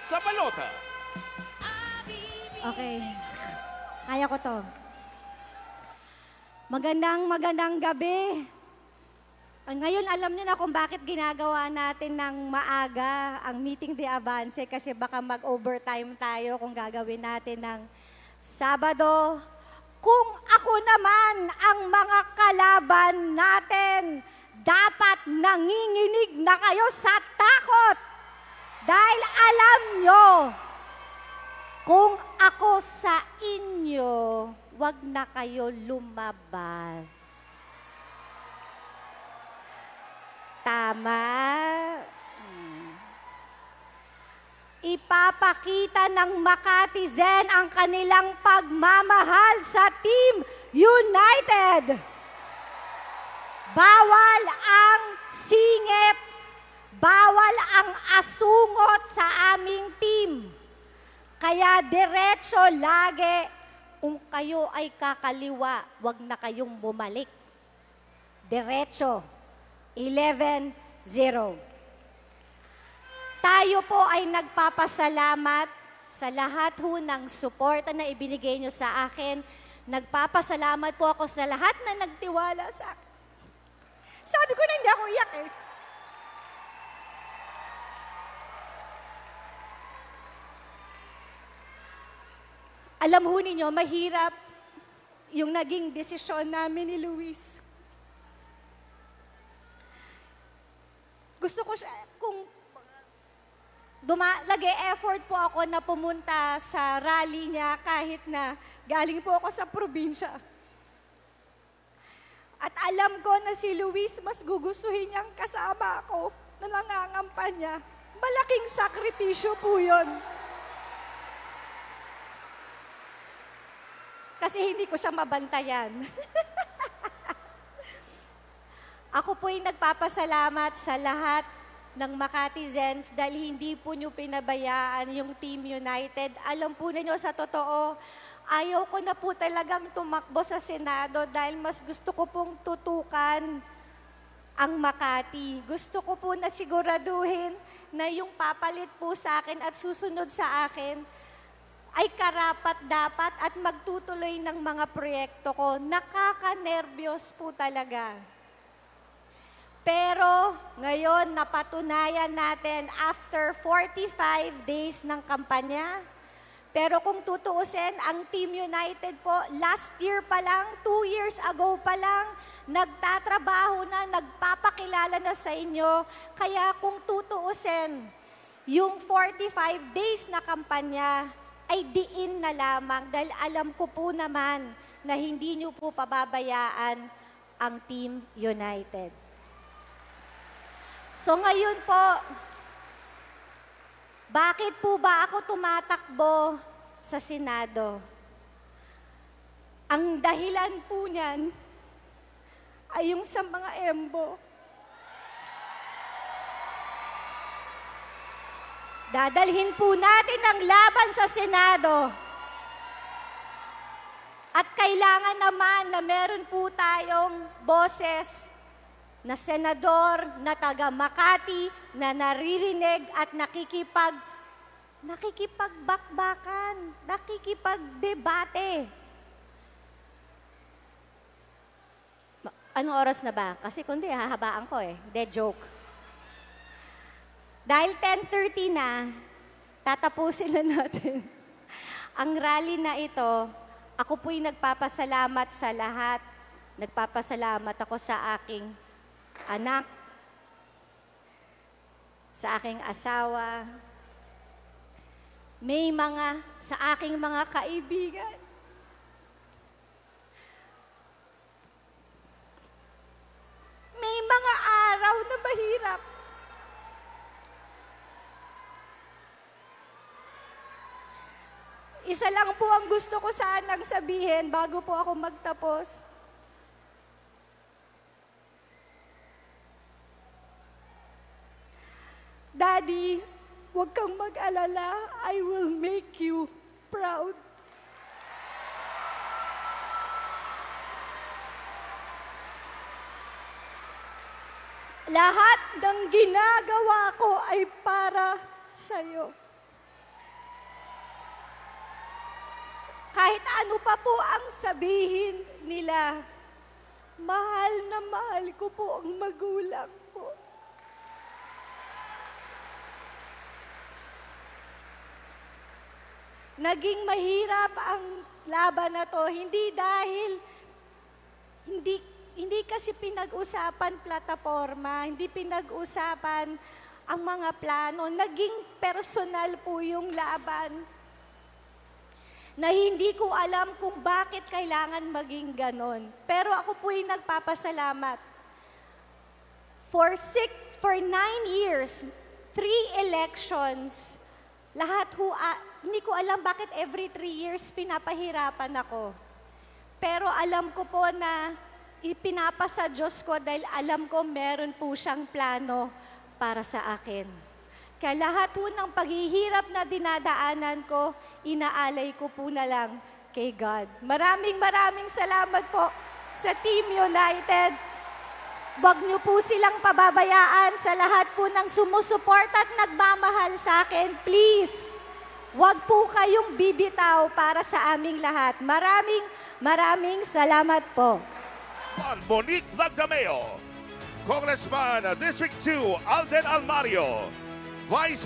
sa balota. Okay. Kaya ko to. Magandang gabi. Ngayon, alam niyo na kung bakit ginagawa natin ng maaga ang meeting de avance kasi baka mag-overtime tayo kung gagawin natin ng Sabado. Kung ako naman ang mga kalaban natin, dapat nanginginig na kayo sa takot. Dahil alam nyo, kung ako sa inyo, wag na kayo lumabas. Tama? Ipapakita ng Makati Zen ang kanilang pagmamahal sa Team United. Bawal ang singit, bawal ang asungot sa aming team. Kaya diretso lagi, kung kayo ay kakaliwa, wag na kayong bumalik. Diretso, 11-0. Tayo po ay nagpapasalamat sa lahat ho ng suporta na ibinigay nyo sa akin. Nagpapasalamat po ako sa lahat na nagtiwala sa akin. Sabi ko na hindi ako iyak eh. Alam ho ninyo, mahirap yung naging desisyon namin ni Luis. Gusto ko siya, kung nag-e-effort po ako na pumunta sa rally niya kahit na galing po ako sa probinsya. At alam ko na si Luis mas gugustuhin niyang kasama ako na nangangampanya. Malaking sakripisyo po yun. Kasi hindi ko siya mabantayan. Ako po'y nagpapasalamat sa lahat ng Makati Zens dahil hindi po nyo pinabayaan yung Team United. Alam po ninyo sa totoo, ayaw ko na po talagang tumakbo sa Senado dahil mas gusto ko pong tutukan ang Makati. Gusto ko po na siguraduhin na yung papalit po sa akin at susunod sa akin ay karapat-dapat at magtutuloy ng mga proyekto ko. Nakaka-nervyos po talaga. Pero ngayon, napatunayan natin after 45 days ng kampanya. Pero kung tutuusin, ang Team United po, last year pa lang, 2 years ago pa lang, nagtatrabaho na, nagpapakilala na sa inyo. Kaya kung tutuusin, yung 45 days na kampanya ay diin na lamang dahil alam ko po naman na hindi nyo po pababayaan ang Team United. So ngayon po, bakit po ba ako tumatakbo sa Senado? Ang dahilan po niyan ay yung sa mga embo. Dadalhin po natin ang laban sa Senado. At kailangan naman na meron po tayong boses na senador, na taga Makati, na naririnig at nakikipagbakbakan, nakikipagdebate. Anong oras na ba? Kasi kundi hahabaan ko eh. De joke. Dahil 10:30 na, tatapusin na natin ang rally na ito. Ako po'y nagpapasalamat sa lahat. Nagpapasalamat ako sa aking anak, sa aking asawa, sa aking mga kaibigan. May mga araw na mahirap. Isa lang po ang gusto ko sanang sabihin bago po ako magtapos. Daddy, huwag kang mag-alala. I will make you proud. Lahat ng ginagawa ko ay para sa'yo. kahit ano pa po ang sabihin nila, mahal na mahal ko po ang magulang ko. Naging mahirap ang laban na to, hindi dahil hindi kasi pinag-usapan plataforma, hindi pinag-usapan ang mga plano. Naging personal po yung laban na hindi ko alam kung bakit kailangan maging ganon. Pero ako po'y nagpapasalamat. For 9 years, 3 elections, lahat hindi ko alam bakit every 3 years pinapahirapan ako. Pero alam ko po na ipinapasa Diyos ko dahil alam ko meron po siyang plano para sa akin. Kaya lahat po ng paghihirap na dinadaanan ko, inaalay ko po na lang kay God. Maraming salamat po sa Team United. Huwag niyo po silang pababayaan sa lahat po ng sumusuport at nagmamahal sa akin. Please, huwag po kayong bibitaw para sa aming lahat. Maraming salamat po. Monique Lagdameo, Congressman District 2 Alden Almario, Vice